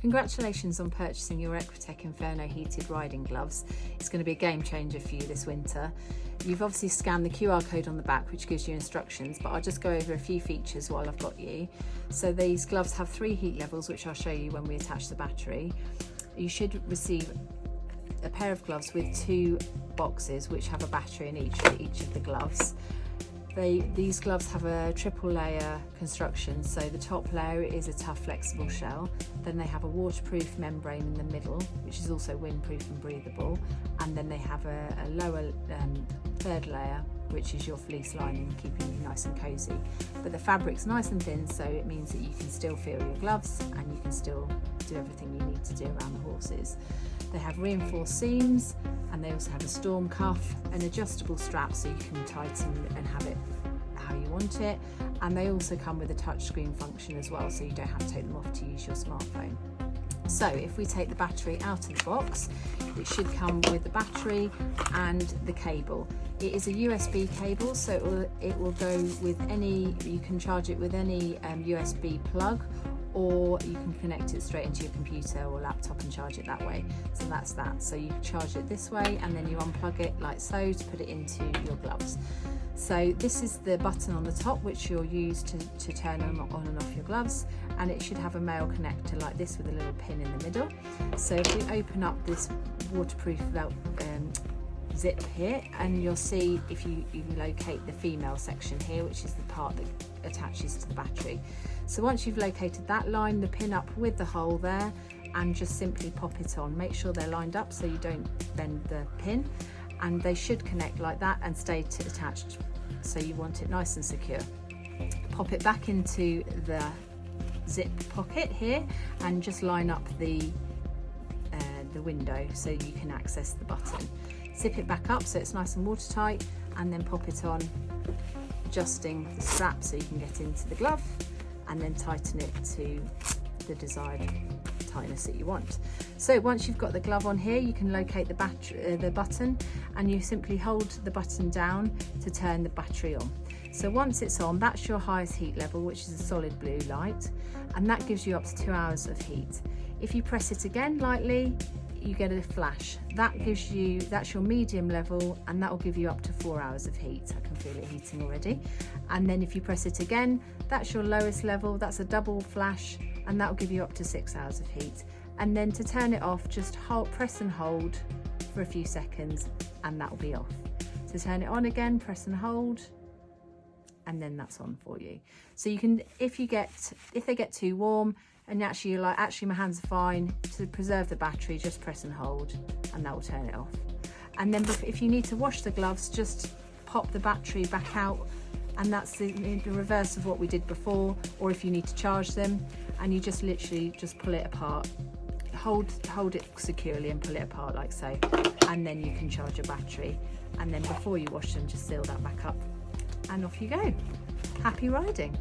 Congratulations on purchasing your Equetech Inferno heated riding gloves. It's going to be a game changer for you this winter. You've obviously scanned the QR code on the back, which gives you instructions, but I'll just go over a few features while I've got you. So these gloves have 3 heat levels, which I'll show you when we attach the battery. You should receive a pair of gloves with 2 boxes which have a battery in each of the gloves. These gloves have a triple layer construction, so the top layer is a tough flexible shell, then they have a waterproof membrane in the middle which is also windproof and breathable, and then they have a lower third layer which is your fleece lining, keeping you nice and cosy. But the fabric's nice and thin, so it means that you can still feel your gloves and you can still do everything you need to do around the horses. They have reinforced seams, and they also have a storm cuff, an adjustable strap so you can tighten and have it how you want it, and they also come with a touchscreen function as well, so you don't have to take them off to use your smartphone. So if we take the battery out of the box, it should come with the battery and the cable. It is a USB cable, so it will go with any, you can charge it with any USB plug, or you can connect it straight into your computer or laptop and charge it that way. So that's that. So you charge it this way and then you unplug it like so to put it into your gloves. So this is the button on the top which you'll use to turn on and off your gloves, and it should have a male connector like this with a little pin in the middle. So if we open up this waterproof zip here, and you'll see if you locate the female section here, which is the part that attaches to the battery. So once you've located that, line the pin up with the hole there and just simply pop it on. Make sure they're lined up so you don't bend the pin, and they should connect like that and stay attached, so you want it nice and secure. Pop it back into the zip pocket here and just line up the window so you can access the button. Zip it back up so it's nice and watertight, and then pop it on, adjusting the strap so you can get into the glove, and then tighten it to the desired tightness that you want. So once you've got the glove on here, you can locate the button, and you simply hold the button down to turn the battery on. So once it's on, that's your highest heat level, which is a solid blue light, and that gives you up to 2 hours of heat. If you press it again lightly, you get a flash. That's your medium level, and that will give you up to 4 hours of heat. I can feel it heating already. And then if you press it again, that's your lowest level. That's a double flash, and that will give you up to 6 hours of heat. And then to turn it off, just press and hold for a few seconds, and that will be off. To turn it on again, press and hold, and then that's on for you. So you can, if they get too warm and you're like, actually my hands are fine, to preserve the battery, just press and hold, and that will turn it off. And then if you need to wash the gloves, just pop the battery back out, and that's the reverse of what we did before. Or if you need to charge them, and you just literally just pull it apart, hold it securely and pull it apart like so, and then you can charge your battery. And then before you wash them, just seal that back up, and off you go. Happy riding.